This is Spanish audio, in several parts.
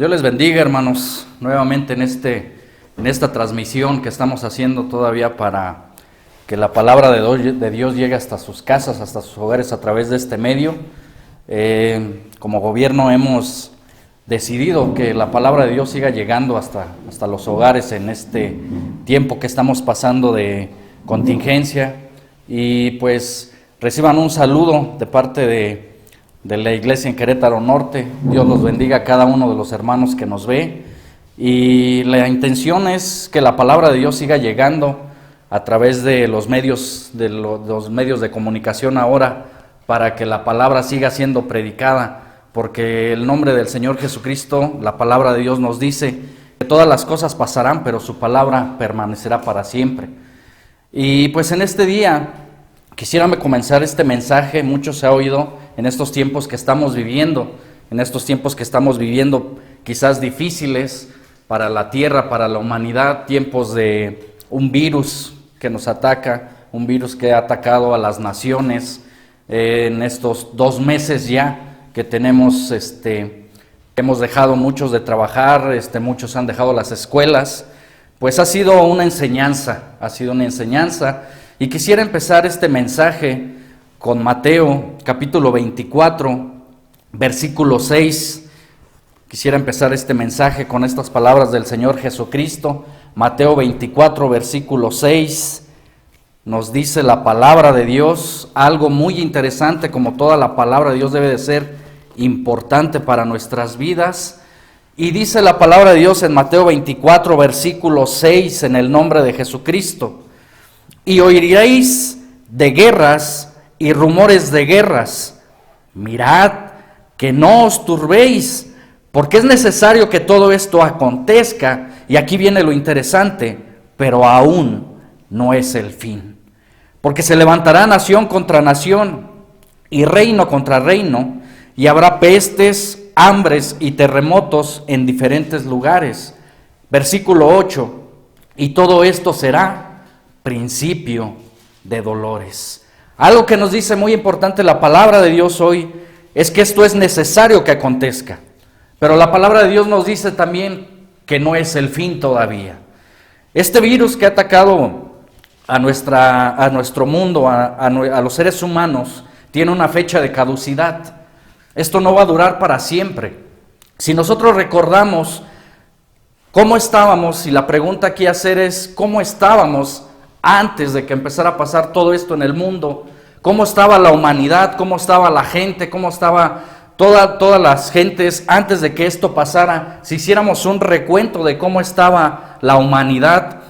Dios les bendiga, hermanos, nuevamente en esta transmisión que estamos haciendo todavía para que la palabra de Dios llegue hasta sus casas, hasta sus hogares a través de este medio. Como gobierno hemos decidido que la palabra de Dios siga llegando hasta los hogares en este tiempo que estamos pasando de contingencia. Y pues reciban un saludo de parte de la iglesia en Querétaro Norte. Dios los bendiga a cada uno de los hermanos que nos ve. Y la intención es que la palabra de Dios siga llegando a través de los medios de comunicación ahora, para que la palabra siga siendo predicada, porque el nombre del Señor Jesucristo, la palabra de Dios nos dice que todas las cosas pasarán, pero su palabra permanecerá para siempre. Y pues en este día quisiera comenzar este mensaje. Mucho se ha oído en estos tiempos que estamos viviendo, quizás difíciles para la tierra, para la humanidad, tiempos de un virus que nos ataca, un virus que ha atacado a las naciones. En estos 2 meses ya que tenemos, hemos dejado muchos de trabajar, muchos han dejado las escuelas, pues ha sido una enseñanza, y quisiera empezar este mensaje con Mateo capítulo 24, versículo 6. Quisiera empezar este mensaje con estas palabras del Señor Jesucristo. Mateo 24, versículo 6, nos dice la palabra de Dios, algo muy interesante, como toda la palabra de Dios debe de ser importante para nuestras vidas. Y dice la palabra de Dios en Mateo 24, versículo 6, en el nombre de Jesucristo: y oiréis de guerras y rumores de guerras. Mirad que no os turbéis, porque es necesario que todo esto acontezca. Y aquí viene lo interesante: pero aún no es el fin. Porque se levantará nación contra nación y reino contra reino, y habrá pestes, hambres y terremotos en diferentes lugares. Versículo 8: y todo esto será principio de dolores. Algo que nos dice muy importante la palabra de Dios hoy es que esto es necesario que acontezca, pero la palabra de Dios nos dice también que no es el fin todavía. Este virus que ha atacado a nuestro mundo, a los seres humanos, tiene una fecha de caducidad. Esto no va a durar para siempre. Si nosotros recordamos cómo estábamos, y la pregunta aquí a hacer es: ¿cómo estábamos antes de que empezara a pasar todo esto en el mundo? ¿Cómo estaba la humanidad? ¿Cómo estaba la gente? ¿Cómo estaba todas las gentes antes de que esto pasara? Si hiciéramos un recuento de cómo estaba la humanidad,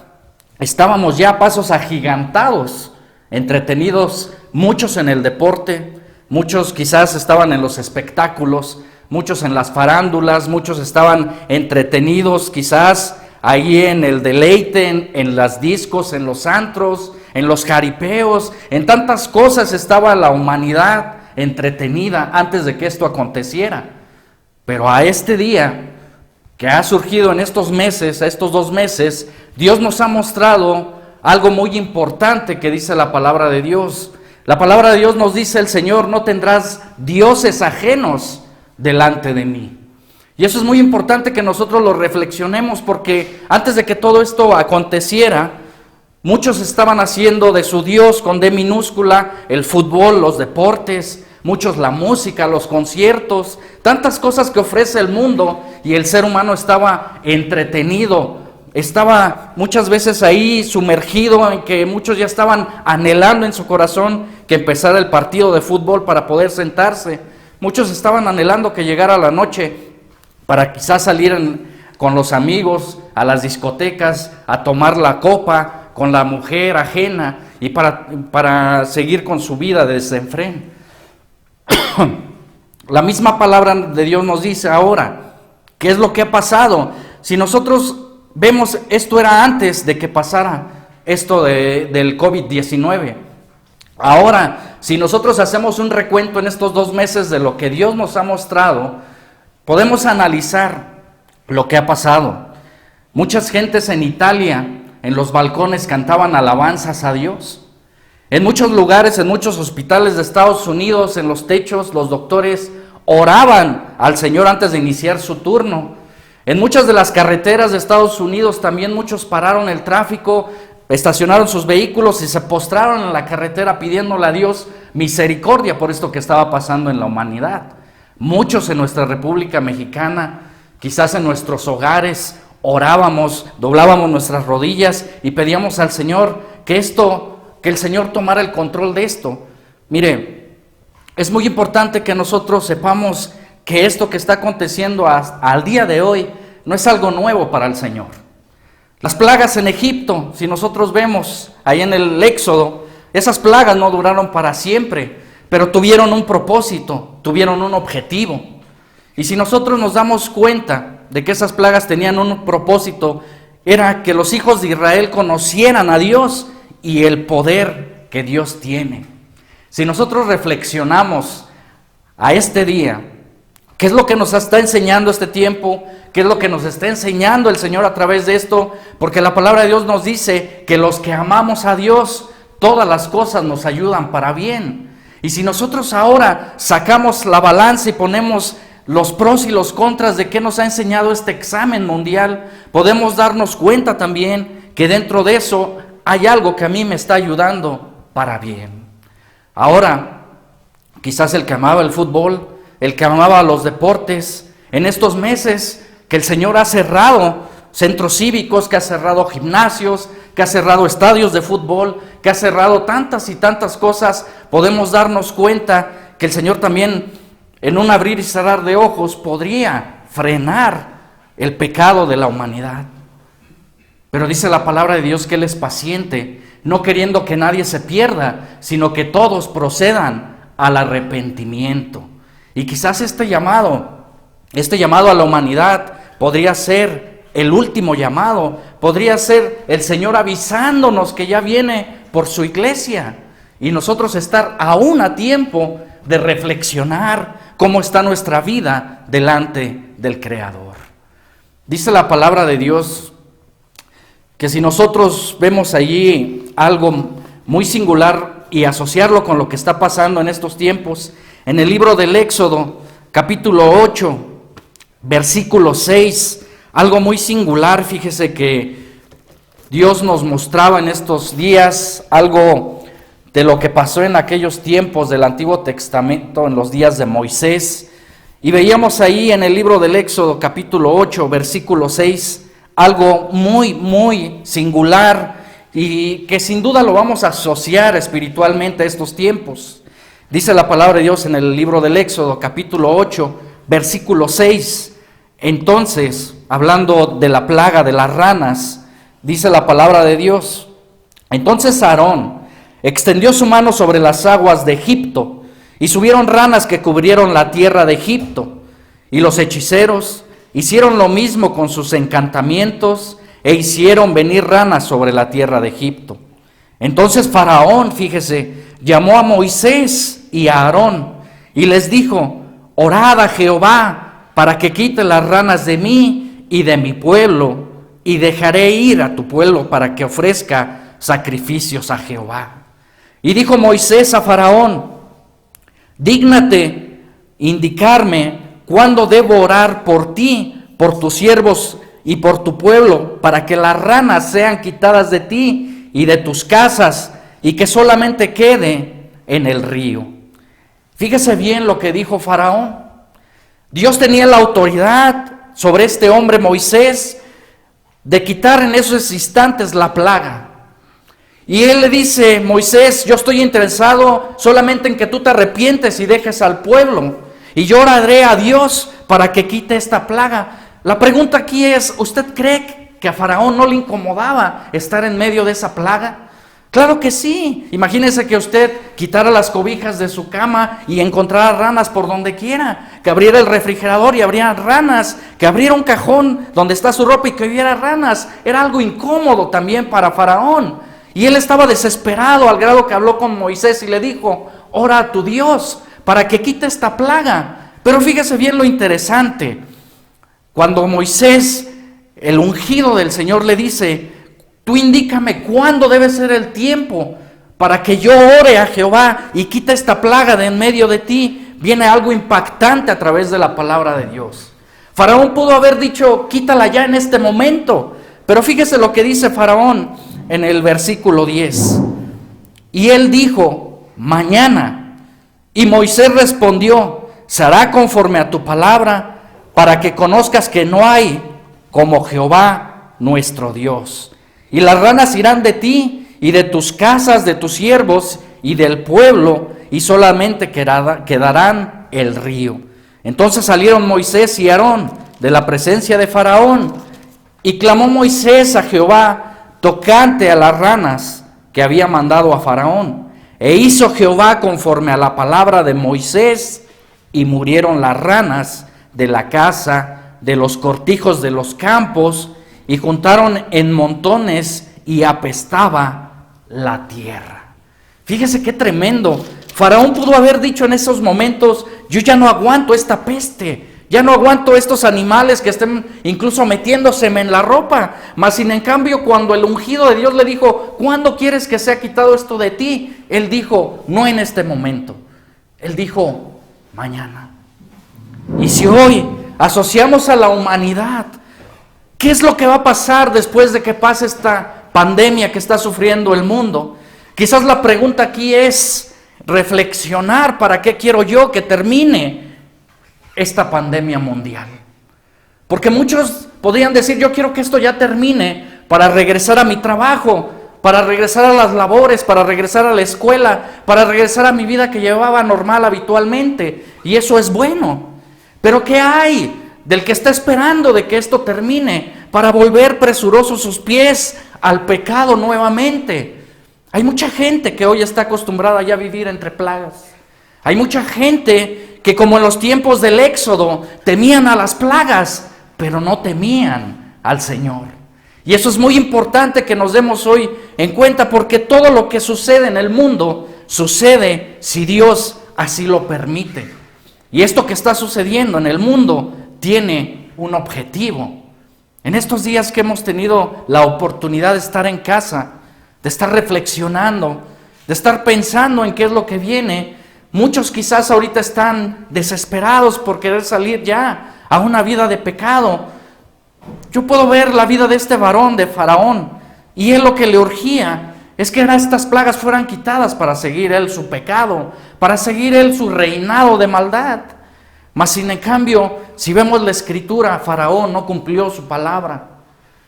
estábamos ya a pasos agigantados, entretenidos, muchos en el deporte, muchos quizás estaban en los espectáculos, muchos en las farándulas, muchos estaban entretenidos quizás ahí en el deleite, en las discos, en los antros, en los jaripeos, en tantas cosas estaba la humanidad entretenida antes de que esto aconteciera. Pero a este día que ha surgido en estos 2 meses, Dios nos ha mostrado algo muy importante que dice la palabra de Dios. La palabra de Dios nos dice el Señor: no tendrás dioses ajenos delante de mí. Y eso es muy importante que nosotros lo reflexionemos, porque antes de que todo esto aconteciera, muchos estaban haciendo de su Dios, con D minúscula, el fútbol, los deportes, muchos la música, los conciertos, tantas cosas que ofrece el mundo, y el ser humano estaba entretenido, estaba muchas veces ahí sumergido en que muchos ya estaban anhelando en su corazón que empezara el partido de fútbol para poder sentarse. Muchos estaban anhelando que llegara la noche para quizás salir con los amigos a las discotecas a tomar la copa con la mujer ajena y para seguir con su vida de desenfreno. La misma palabra de Dios nos dice ahora: ¿qué es lo que ha pasado? Si nosotros vemos, esto era antes de que pasara esto del COVID-19. Ahora, si nosotros hacemos un recuento en estos 2 meses de lo que Dios nos ha mostrado, podemos analizar lo que ha pasado. Muchas gentes en Italia, en los balcones, cantaban alabanzas a Dios. En muchos lugares, en muchos hospitales de Estados Unidos, en los techos, los doctores oraban al Señor antes de iniciar su turno. En muchas de las carreteras de Estados Unidos también muchos pararon el tráfico, estacionaron sus vehículos y se postraron en la carretera pidiéndole a Dios misericordia por esto que estaba pasando en la humanidad. Muchos en nuestra República Mexicana, quizás en nuestros hogares, orábamos, doblábamos nuestras rodillas y pedíamos al Señor que el Señor tomara el control de esto. Mire, es muy importante que nosotros sepamos que esto que está aconteciendo al día de hoy no es algo nuevo para el Señor. Las plagas en Egipto, si nosotros vemos ahí en el Éxodo, esas plagas no duraron para siempre, pero tuvieron un propósito, tuvieron un objetivo. Y si nosotros nos damos cuenta de que esas plagas tenían un propósito, era que los hijos de Israel conocieran a Dios y el poder que Dios tiene. Si nosotros reflexionamos a este día, ¿qué es lo que nos está enseñando este tiempo? ¿Qué es lo que nos está enseñando el Señor a través de esto? Porque la palabra de Dios nos dice que los que amamos a Dios, todas las cosas nos ayudan para bien. Y si nosotros ahora sacamos la balanza y ponemos los pros y los contras de qué nos ha enseñado este examen mundial, podemos darnos cuenta también que dentro de eso hay algo que a mí me está ayudando para bien. Ahora, quizás el que amaba el fútbol, el que amaba los deportes, en estos meses que el Señor ha cerrado centros cívicos, que ha cerrado gimnasios, que ha cerrado estadios de fútbol, que ha cerrado tantas y tantas cosas, podemos darnos cuenta que el Señor también, en un abrir y cerrar de ojos, podría frenar el pecado de la humanidad. Pero dice la palabra de Dios que Él es paciente, no queriendo que nadie se pierda, sino que todos procedan al arrepentimiento. Y quizás este llamado a la humanidad podría ser el último llamado, podría ser el Señor avisándonos que ya viene por su iglesia y nosotros estar aún a tiempo de reflexionar cómo está nuestra vida delante del Creador. Dice la palabra de Dios que si nosotros vemos allí algo muy singular y asociarlo con lo que está pasando en estos tiempos, en el libro del Éxodo, capítulo 8, versículo 6, algo muy singular, fíjese que Dios nos mostraba en estos días algo de lo que pasó en aquellos tiempos del Antiguo Testamento, en los días de Moisés, y veíamos ahí en el libro del Éxodo, capítulo 8, versículo 6, algo muy, muy singular y que sin duda lo vamos a asociar espiritualmente a estos tiempos. Dice la palabra de Dios en el libro del Éxodo, capítulo 8, versículo 6. Entonces, hablando de la plaga de las ranas, dice la palabra de Dios: entonces Aarón extendió su mano sobre las aguas de Egipto, y subieron ranas que cubrieron la tierra de Egipto. Y los hechiceros hicieron lo mismo con sus encantamientos, e hicieron venir ranas sobre la tierra de Egipto. Entonces Faraón, fíjese, llamó a Moisés y a Aarón, y les dijo: orad a Jehová para que quite las ranas de mí y de mi pueblo, y dejaré ir a tu pueblo para que ofrezca sacrificios a Jehová. Y dijo Moisés a Faraón: dígnate indicarme cuándo debo orar por ti, por tus siervos y por tu pueblo, para que las ranas sean quitadas de ti y de tus casas, y que solamente quede en el río. Fíjese bien lo que dijo Faraón. Dios tenía la autoridad sobre este hombre Moisés de quitar en esos instantes la plaga. Y él le dice: Moisés, yo estoy interesado solamente en que tú te arrepientes y dejes al pueblo, y yo oraré a Dios para que quite esta plaga. La pregunta aquí es: ¿usted cree que a Faraón no le incomodaba estar en medio de esa plaga? Claro que sí. Imagínese que usted quitara las cobijas de su cama y encontrara ranas por donde quiera, que abriera el refrigerador y habría ranas, que abriera un cajón donde está su ropa y que hubiera ranas. Era algo incómodo también para Faraón. Y él estaba desesperado al grado que habló con Moisés y le dijo: ora a tu Dios para que quite esta plaga. Pero fíjese bien lo interesante. Cuando Moisés, el ungido del Señor, le dice: tú indícame cuándo debe ser el tiempo para que yo ore a Jehová y quite esta plaga de en medio de ti, viene algo impactante a través de la palabra de Dios. Faraón pudo haber dicho, quítala ya en este momento. Pero fíjese lo que dice Faraón en el versículo 10. Y él dijo, mañana. Y Moisés respondió, se hará conforme a tu palabra, para que conozcas que no hay como Jehová nuestro Dios. Y las ranas irán de ti y de tus casas, de tus siervos y del pueblo, y solamente quedarán el río. Entonces salieron Moisés y Aarón de la presencia de Faraón, y clamó Moisés a Jehová tocante a las ranas que había mandado a Faraón. E hizo Jehová conforme a la palabra de Moisés, y murieron las ranas de la casa, de los cortijos de los campos, y juntaron en montones, y apestaba la tierra. Fíjese qué tremendo. Faraón pudo haber dicho en esos momentos, yo ya no aguanto esta peste, ya no aguanto estos animales que estén incluso metiéndoseme en la ropa. Mas sin en cambio, cuando el ungido de Dios le dijo, ¿cuándo quieres que sea quitado esto de ti? Él dijo, no en este momento. Él dijo, mañana. Y si hoy asociamos a la humanidad, ¿qué es lo que va a pasar después de que pase esta pandemia que está sufriendo el mundo? Quizás la pregunta aquí es reflexionar, ¿para qué quiero yo que termine esta pandemia mundial? Porque muchos podrían decir, yo quiero que esto ya termine para regresar a mi trabajo, para regresar a las labores, para regresar a la escuela, para regresar a mi vida que llevaba normal habitualmente. Y eso es bueno. Pero ¿qué hay del que está esperando de que esto termine para volver presurosos sus pies al pecado nuevamente? Hay mucha gente que hoy está acostumbrada ya a vivir entre plagas. Hay mucha gente que, como en los tiempos del Éxodo, temían a las plagas, pero no temían al Señor. Y eso es muy importante que nos demos hoy en cuenta, porque todo lo que sucede en el mundo sucede si Dios así lo permite. Y esto que está sucediendo en el mundo tiene un objetivo. En estos días que hemos tenido la oportunidad de estar en casa, de estar reflexionando, de estar pensando en qué es lo que viene, muchos quizás ahorita están desesperados por querer salir ya a una vida de pecado. Yo puedo ver la vida de este varón, de Faraón, y él lo que le urgía es que estas plagas fueran quitadas para seguir él su pecado, para seguir él su reinado de maldad. Mas sin en cambio, si vemos la escritura, Faraón no cumplió su palabra.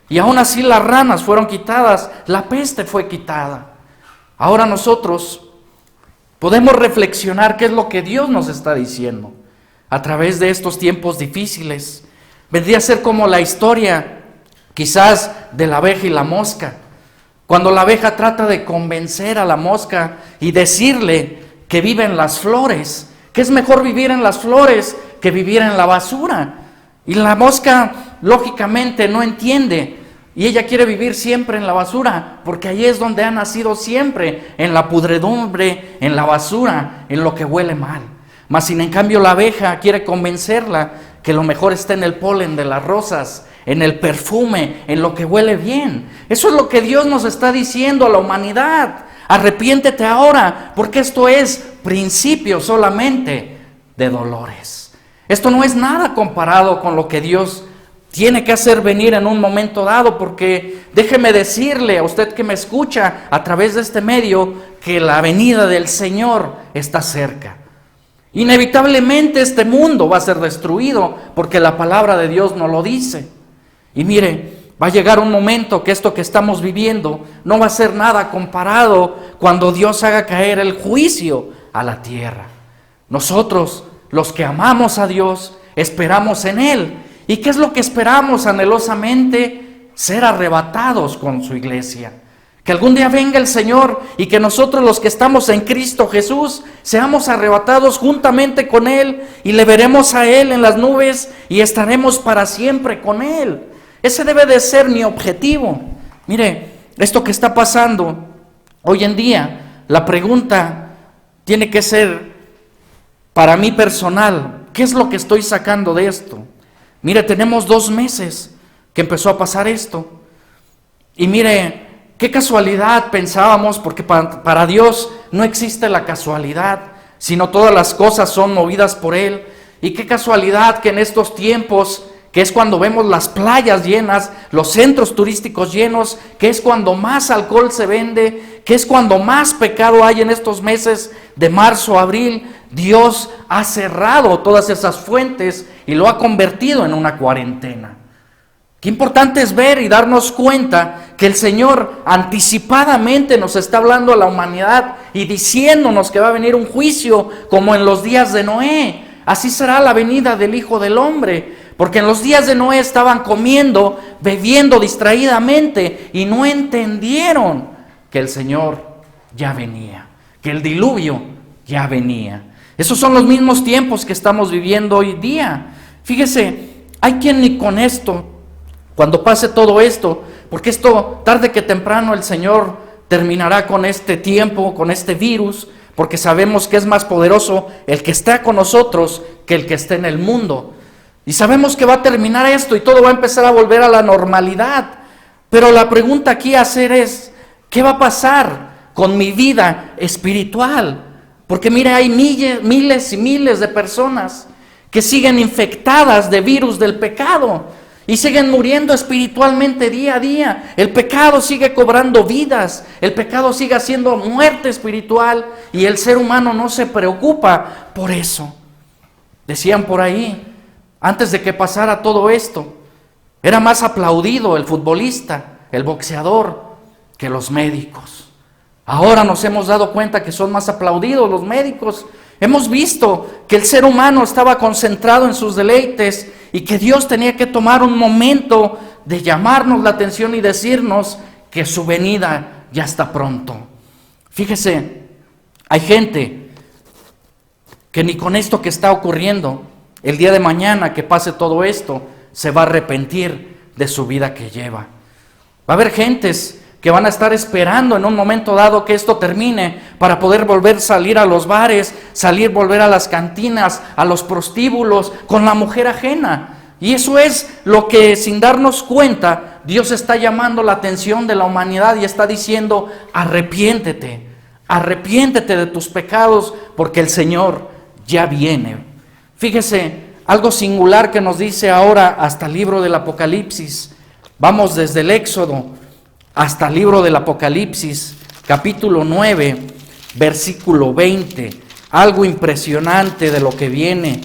Y aún así las ranas fueron quitadas, la peste fue quitada. Ahora nosotros podemos reflexionar qué es lo que Dios nos está diciendo a través de estos tiempos difíciles. Vendría a ser como la historia quizás de la abeja y la mosca. Cuando la abeja trata de convencer a la mosca y decirle que vive en las flores, que es mejor vivir en las flores que vivir en la basura. Y la mosca lógicamente no entiende, y ella quiere vivir siempre en la basura, porque ahí es donde ha nacido siempre, en la pudredumbre, en la basura, en lo que huele mal. Mas sin en cambio la abeja quiere convencerla que lo mejor está en el polen de las rosas, en el perfume, en lo que huele bien. Eso es lo que Dios nos está diciendo a la humanidad. Arrepiéntete ahora, porque esto es principio solamente de dolores. Esto no es nada comparado con lo que Dios tiene que hacer venir en un momento dado, porque déjeme decirle a usted que me escucha a través de este medio que la venida del Señor está cerca. Inevitablemente este mundo va a ser destruido porque la palabra de Dios nos lo dice. Y mire, va a llegar un momento que esto que estamos viviendo no va a ser nada comparado cuando Dios haga caer el juicio a la tierra. Nosotros, los que amamos a Dios, esperamos en Él. ¿Y qué es lo que esperamos anhelosamente? Ser arrebatados con su iglesia. Que algún día venga el Señor y que nosotros, los que estamos en Cristo Jesús, seamos arrebatados juntamente con Él y le veremos a Él en las nubes y estaremos para siempre con Él. Ese debe de ser mi objetivo. Mire, esto que está pasando hoy en día, la pregunta tiene que ser para mí personal, ¿qué es lo que estoy sacando de esto? Mire, tenemos 2 meses que empezó a pasar esto. Y mire, qué casualidad pensábamos, porque para Dios no existe la casualidad, sino todas las cosas son movidas por Él. Y qué casualidad que en estos tiempos que es cuando vemos las playas llenas, los centros turísticos llenos, que es cuando más alcohol se vende, que es cuando más pecado hay en estos meses de marzo, abril. Dios ha cerrado todas esas fuentes y lo ha convertido en una cuarentena. Qué importante es ver y darnos cuenta que el Señor anticipadamente nos está hablando a la humanidad y diciéndonos que va a venir un juicio como en los días de Noé. Así será la venida del Hijo del Hombre, porque en los días de Noé estaban comiendo, bebiendo distraídamente y no entendieron que el Señor ya venía, que el diluvio ya venía. Esos son los mismos tiempos que estamos viviendo hoy día. Fíjese, hay quien ni con esto, cuando pase todo esto, porque esto tarde que temprano el Señor terminará con este tiempo, con este virus, porque sabemos que es más poderoso el que está con nosotros que el que está en el mundo. Y sabemos que va a terminar esto y todo va a empezar a volver a la normalidad. Pero la pregunta aquí a hacer es, ¿qué va a pasar con mi vida espiritual? Porque mire, hay miles y miles de personas que siguen infectadas de virus del pecado y siguen muriendo espiritualmente día a día. El pecado sigue cobrando vidas, el pecado sigue haciendo muerte espiritual y el ser humano no se preocupa por eso. Decían por ahí, antes de que pasara todo esto, era más aplaudido el futbolista, el boxeador, que los médicos. Ahora nos hemos dado cuenta que son más aplaudidos los médicos. Hemos visto que el ser humano estaba concentrado en sus deleites y que Dios tenía que tomar un momento de llamarnos la atención y decirnos que su venida ya está pronto. Fíjese, hay gente que ni con esto que está ocurriendo, el día de mañana que pase todo esto, se va a arrepentir de su vida que lleva. Va a haber gentes que van a estar esperando en un momento dado que esto termine para poder volver a salir a los bares, volver a las cantinas, a los prostíbulos con la mujer ajena. Y eso es lo que, sin darnos cuenta, Dios está llamando la atención de la humanidad y está diciendo: arrepiéntete de tus pecados, porque el Señor ya viene. Fíjese, algo singular que nos dice ahora hasta el libro del Apocalipsis. Vamos desde el Éxodo hasta el libro del Apocalipsis, capítulo 9, versículo 20. Algo impresionante de lo que viene,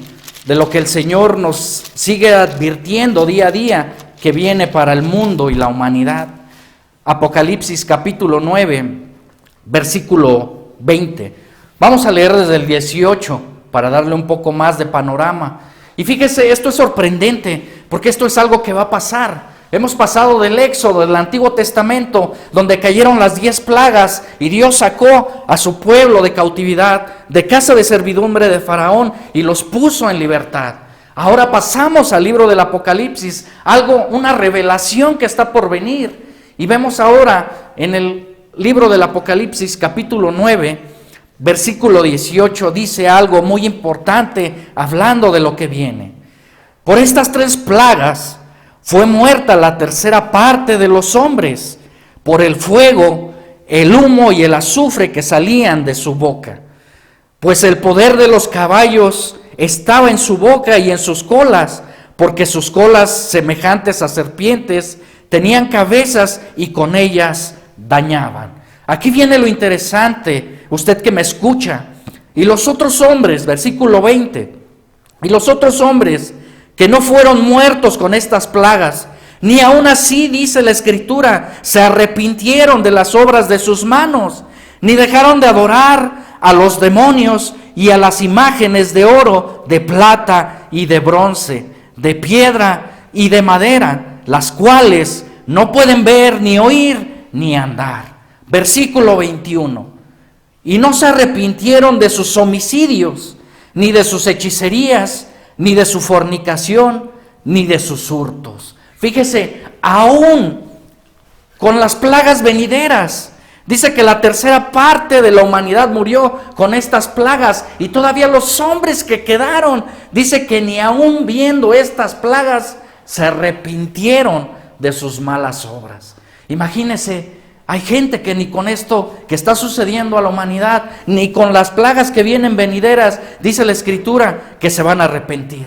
de lo que el Señor nos sigue advirtiendo día a día, que viene para el mundo y la humanidad. Apocalipsis capítulo 9, versículo 20. Vamos a leer desde el 18 para darle un poco más de panorama. Y fíjese, esto es sorprendente, porque esto es algo que va a pasar. Hemos pasado del Éxodo, del Antiguo Testamento, donde cayeron las 10 plagas y Dios sacó a su pueblo de cautividad, de casa de servidumbre de Faraón, y los puso en libertad. Ahora pasamos al libro del Apocalipsis, una revelación que está por venir. Y vemos ahora en el libro del Apocalipsis, capítulo 9, versículo 18, dice algo muy importante hablando de lo que viene. Por estas 3 plagas fue muerta la tercera parte de los hombres, por el fuego, el humo y el azufre que salían de su boca. Pues el poder de los caballos estaba en su boca y en sus colas, porque sus colas, semejantes a serpientes, tenían cabezas y con ellas dañaban. Aquí viene lo interesante, usted que me escucha. Y los otros hombres, versículo 20, y los otros hombres que no fueron muertos con estas plagas, ni aun así, dice la Escritura, se arrepintieron de las obras de sus manos, ni dejaron de adorar a los demonios y a las imágenes de oro, de plata y de bronce, de piedra y de madera, las cuales no pueden ver, ni oír, ni andar. Versículo 21. Y no se arrepintieron de sus homicidios, ni de sus hechicerías, ni de su fornicación, ni de sus hurtos. Fíjese, aún con las plagas venideras, dice que la tercera parte de la humanidad murió con estas plagas, y todavía los hombres que quedaron, dice que ni aún viendo estas plagas se arrepintieron de sus malas obras. Imagínese, hay gente que ni con esto que está sucediendo a la humanidad, ni con las plagas que vienen venideras, dice la Escritura, que se van a arrepentir.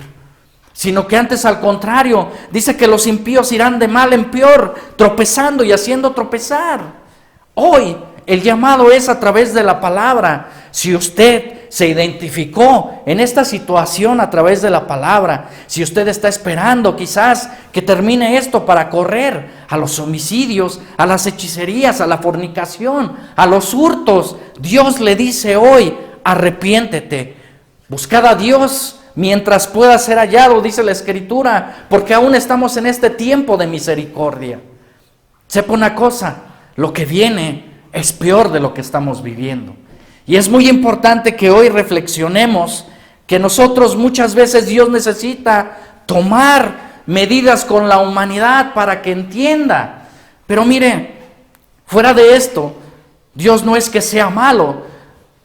sino que antes al contrario, dice que los impíos irán de mal en peor, tropezando y haciendo tropezar. Hoy el llamado es a través de la palabra. Si usted se identificó en esta situación a través de la palabra, si usted está esperando quizás que termine esto para correr a los homicidios, a las hechicerías, a la fornicación, a los hurtos, Dios le dice hoy: arrepiéntete, buscad a Dios mientras pueda ser hallado, dice la Escritura, porque aún estamos en este tiempo de misericordia. Sepa una cosa, lo que viene es peor de lo que estamos viviendo. Y es muy importante que hoy reflexionemos que nosotros muchas veces Dios necesita tomar medidas con la humanidad para que entienda. Pero mire, fuera de esto, Dios no es que sea malo,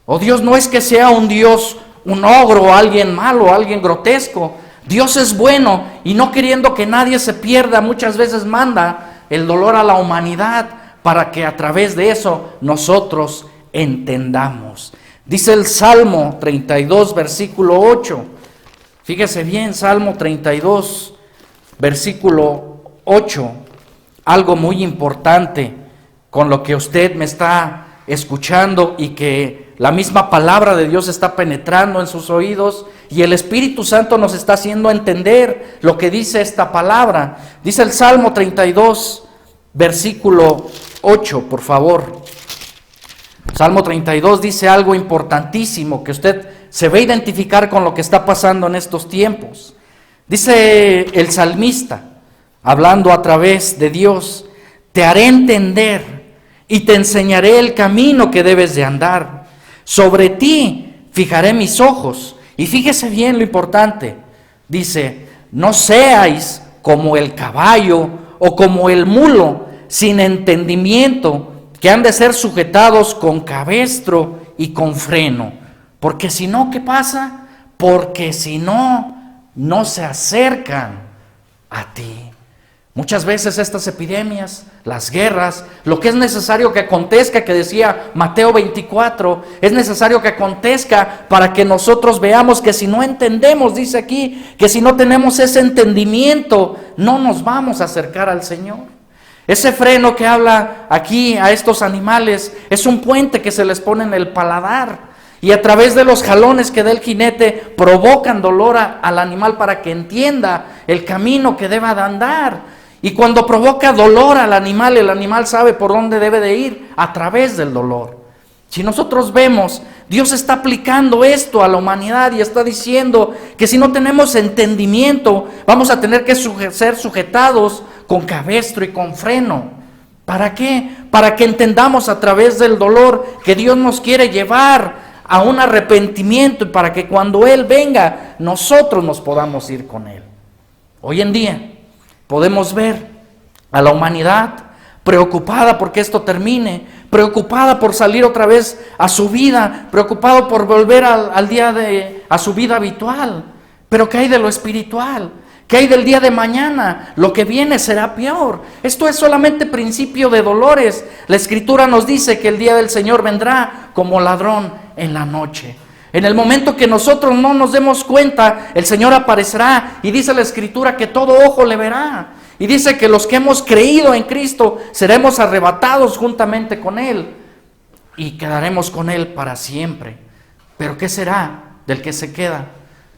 o Dios no es que sea un Dios, un ogro, alguien malo, alguien grotesco. Dios es bueno y no queriendo que nadie se pierda, muchas veces manda el dolor a la humanidad para que a través de eso nosotros entendamos. Dice el Salmo 32, versículo 8. Fíjese bien, Salmo 32, versículo 8. Algo muy importante con lo que usted me está escuchando y que la misma palabra de Dios está penetrando en sus oídos y el Espíritu Santo nos está haciendo entender lo que dice esta palabra. Dice el Salmo 32, versículo 8, por favor. Salmo 32 dice algo importantísimo que usted se va a identificar con lo que está pasando en estos tiempos. Dice el salmista, hablando a través de Dios: te haré entender y te enseñaré el camino que debes de andar. Sobre ti fijaré mis ojos. Y fíjese bien lo importante. Dice: no seáis como el caballo o como el mulo, sin entendimiento, que han de ser sujetados con cabestro y con freno. Porque si no, ¿qué pasa? Porque si no, no se acercan a ti. Muchas veces estas epidemias, las guerras, lo que es necesario que acontezca, que decía Mateo 24, es necesario que acontezca para que nosotros veamos que si no entendemos, dice aquí, que si no tenemos ese entendimiento, no nos vamos a acercar al Señor. Ese freno que habla aquí a estos animales es un puente que se les pone en el paladar y a través de los jalones que da el jinete provocan dolor al animal para que entienda el camino que deba de andar. Y cuando provoca dolor al animal, el animal sabe por dónde debe de ir, a través del dolor. Si nosotros vemos, Dios está aplicando esto a la humanidad y está diciendo que si no tenemos entendimiento, vamos a tener que ser sujetados con cabestro y con freno. ¿Para qué? Para que entendamos a través del dolor que Dios nos quiere llevar a un arrepentimiento y para que cuando Él venga, nosotros nos podamos ir con Él. Hoy en día podemos ver a la humanidad preocupada porque esto termine, preocupada por salir otra vez a su vida, preocupado por volver a su vida habitual. Pero ¿qué hay de lo espiritual? ¿Qué hay del día de mañana? Lo que viene será peor. Esto es solamente principio de dolores. La Escritura nos dice que el día del Señor vendrá como ladrón en la noche. En el momento que nosotros no nos demos cuenta, el Señor aparecerá y dice la Escritura que todo ojo le verá. Y dice que los que hemos creído en Cristo seremos arrebatados juntamente con Él y quedaremos con Él para siempre. Pero ¿qué será del que se queda?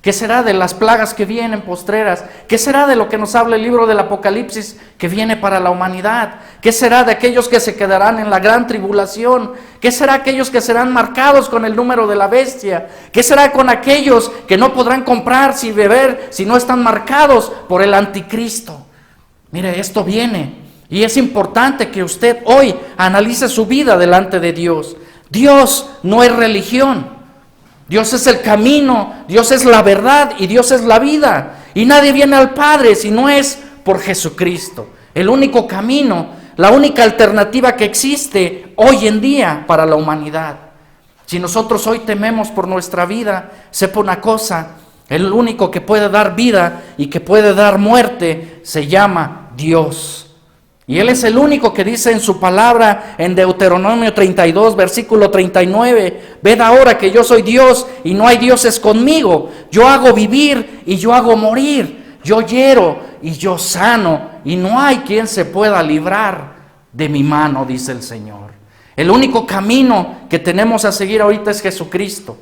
¿Qué será de las plagas que vienen postreras? ¿Qué será de lo que nos habla el libro del Apocalipsis que viene para la humanidad? ¿Qué será de aquellos que se quedarán en la gran tribulación? ¿Qué será aquellos que serán marcados con el número de la bestia? ¿Qué será con aquellos que no podrán comprar ni beber si no están marcados por el anticristo? Mire, esto viene y es importante que usted hoy analice su vida delante de Dios. Dios no es religión. Dios es el camino, Dios es la verdad y Dios es la vida. Y nadie viene al Padre si no es por Jesucristo. El único camino, la única alternativa que existe hoy en día para la humanidad. Si nosotros hoy tememos por nuestra vida, sepa una cosa, el único que puede dar vida y que puede dar muerte se llama Dios. Y Él es el único que dice en su palabra en Deuteronomio 32, versículo 39, ved ahora que yo soy Dios y no hay dioses conmigo, yo hago vivir y yo hago morir. yo hiero y yo sano, y no hay quien se pueda librar de mi mano, dice el Señor. El único camino que tenemos a seguir ahorita es Jesucristo.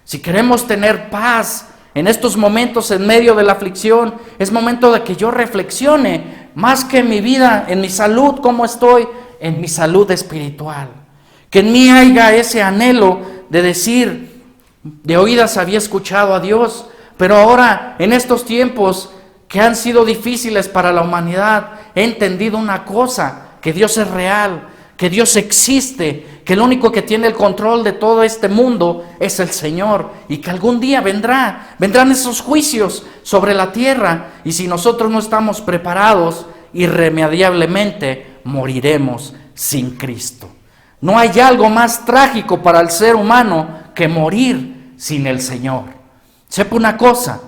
Si queremos tener paz en estos momentos en medio de la aflicción, es momento de que yo reflexione más que en mi vida, en mi salud, cómo estoy, en mi salud espiritual. Que en mí haya ese anhelo de decir, de oídas había escuchado a Dios, pero ahora en estos tiempos que han sido difíciles para la humanidad, he entendido una cosa, que Dios es real, que Dios existe, que el único que tiene el control de todo este mundo es el Señor, y que algún día vendrán esos juicios sobre la tierra, y si nosotros no estamos preparados, irremediablemente moriremos sin Cristo. No hay algo más trágico para el ser humano que morir sin el Señor. Sepa una cosa,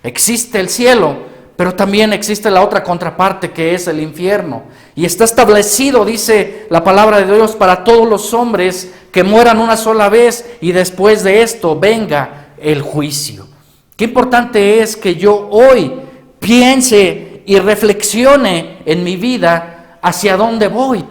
existe el cielo, pero también existe la otra contraparte que es el infierno. Y está establecido, dice la palabra de Dios, para todos los hombres que mueran una sola vez y después de esto venga el juicio. Qué importante es que yo hoy piense y reflexione en mi vida hacia dónde voy.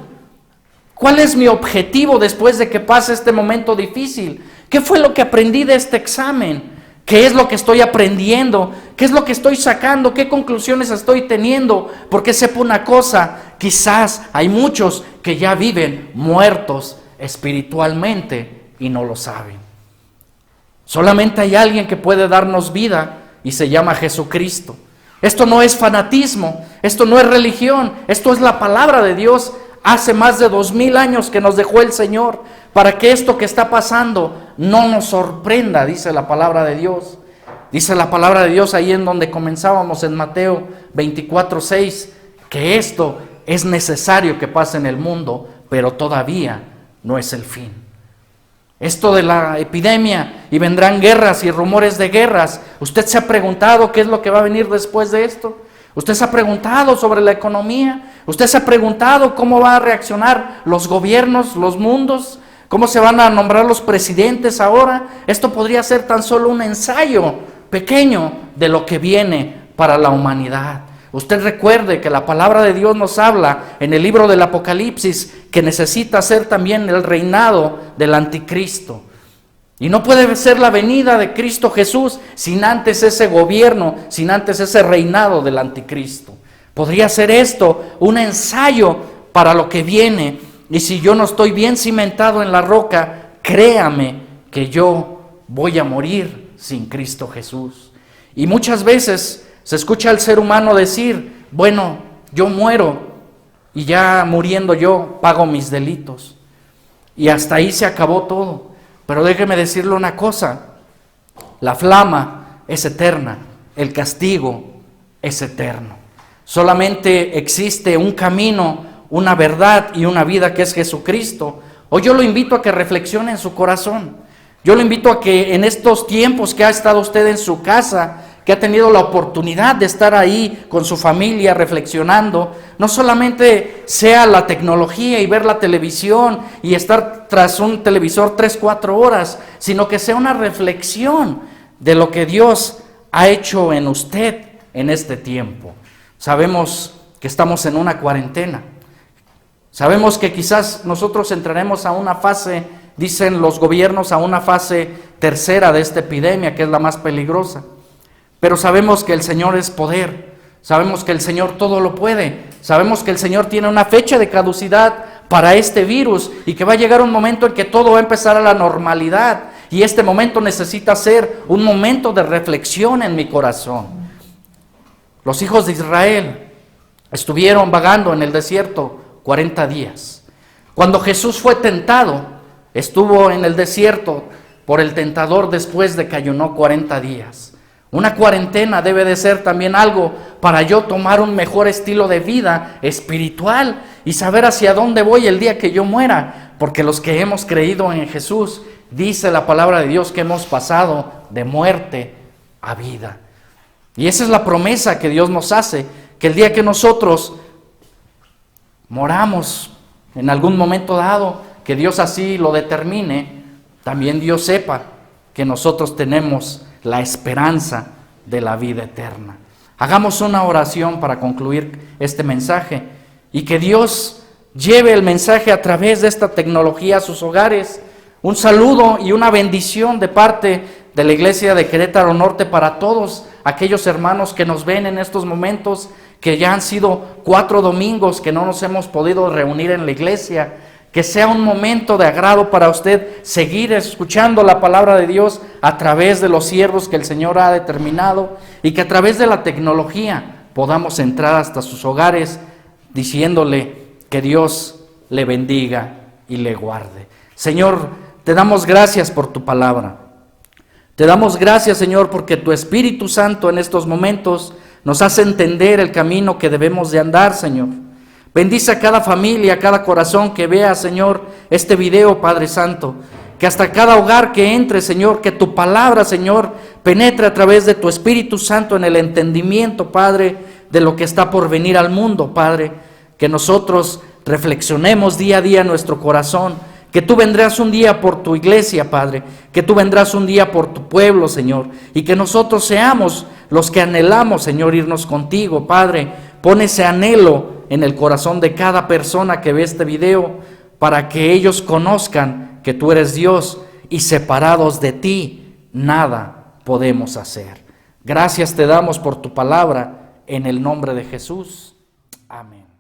¿Cuál es mi objetivo después de que pase este momento difícil? ¿Qué fue lo que aprendí de este examen? ¿Qué es lo que estoy aprendiendo? ¿Qué es lo que estoy sacando? ¿Qué conclusiones estoy teniendo? Porque sepa una cosa, quizás hay muchos que ya viven muertos espiritualmente y no lo saben. Solamente hay alguien que puede darnos vida y se llama Jesucristo. Esto no es fanatismo, esto no es religión, esto es la palabra de Dios. Hace más de 2000 años que nos dejó el Señor para que esto que está pasando no nos sorprenda, dice la palabra de Dios. Dice la palabra de Dios ahí en donde comenzábamos en Mateo 24:6, que esto es necesario que pase en el mundo, pero todavía no es el fin. Esto de la epidemia, y vendrán guerras y rumores de guerras. ¿Usted se ha preguntado qué es lo que va a venir después de esto? ¿Usted se ha preguntado sobre la economía? ¿Usted se ha preguntado cómo van a reaccionar los gobiernos, los mundos? ¿Cómo se van a nombrar los presidentes ahora? Esto podría ser tan solo un ensayo pequeño de lo que viene para la humanidad. Usted recuerde que la palabra de Dios nos habla en el libro del Apocalipsis que necesita ser también el reinado del anticristo. Y no puede ser la venida de Cristo Jesús sin antes ese gobierno, sin antes ese reinado del anticristo. Podría ser esto un ensayo para lo que viene. Y si yo no estoy bien cimentado en la roca, créame que yo voy a morir sin Cristo Jesús. Y muchas veces se escucha al ser humano decir, bueno, yo muero y ya muriendo yo pago mis delitos. Y hasta ahí se acabó todo. Pero déjeme decirle una cosa, la flama es eterna, el castigo es eterno. Solamente existe un camino, una verdad y una vida que es Jesucristo. Hoy yo lo invito a que reflexione en su corazón. Yo lo invito a que en estos tiempos que ha estado usted en su casa, que ha tenido la oportunidad de estar ahí con su familia reflexionando, no solamente sea la tecnología y ver la televisión y estar tras un televisor 3-4 horas, sino que sea una reflexión de lo que Dios ha hecho en usted en este tiempo. Sabemos que estamos en una cuarentena. Sabemos que quizás nosotros entraremos a una fase, dicen los gobiernos, a una fase tercera de esta epidemia, que es la más peligrosa. Pero sabemos que el Señor es poder, sabemos que el Señor todo lo puede, sabemos que el Señor tiene una fecha de caducidad para este virus y que va a llegar un momento en que todo va a empezar a la normalidad, y este momento necesita ser un momento de reflexión en mi corazón. Los hijos de Israel estuvieron vagando en el desierto 40 días. Cuando Jesús fue tentado, estuvo en el desierto por el tentador después de que ayunó 40 días. Una cuarentena debe de ser también algo para yo tomar un mejor estilo de vida espiritual y saber hacia dónde voy el día que yo muera, porque los que hemos creído en Jesús, dice la palabra de Dios que hemos pasado de muerte a vida. Y esa es la promesa que Dios nos hace, que el día que nosotros moramos en algún momento dado, que Dios así lo determine, también Dios sepa que nosotros tenemos la esperanza de la vida eterna. Hagamos una oración para concluir este mensaje y que Dios lleve el mensaje a través de esta tecnología a sus hogares. Un saludo y una bendición de parte de la Iglesia de Querétaro Norte para todos aquellos hermanos que nos ven en estos momentos, que ya han sido 4 domingos que no nos hemos podido reunir en la iglesia. Que sea un momento de agrado para usted seguir escuchando la palabra de Dios a través de los siervos que el Señor ha determinado, y que a través de la tecnología podamos entrar hasta sus hogares diciéndole que Dios le bendiga y le guarde. Señor, te damos gracias por tu palabra. Te damos gracias, Señor, porque tu Espíritu Santo en estos momentos nos hace entender el camino que debemos de andar, Señor. Bendice a cada familia, a cada corazón que vea, Señor, este video, Padre Santo. Que hasta cada hogar que entre, Señor, que tu palabra, Señor, penetre a través de tu Espíritu Santo en el entendimiento, Padre, de lo que está por venir al mundo, Padre. Que nosotros reflexionemos día a día en nuestro corazón. Que tú vendrás un día por tu iglesia, Padre. Que tú vendrás un día por tu pueblo, Señor. Y que nosotros seamos los que anhelamos, Señor, irnos contigo, Padre. Pon ese anhelo en el corazón de cada persona que ve este video, para que ellos conozcan que tú eres Dios y separados de ti nada podemos hacer. Gracias te damos por tu palabra, en el nombre de Jesús. Amén.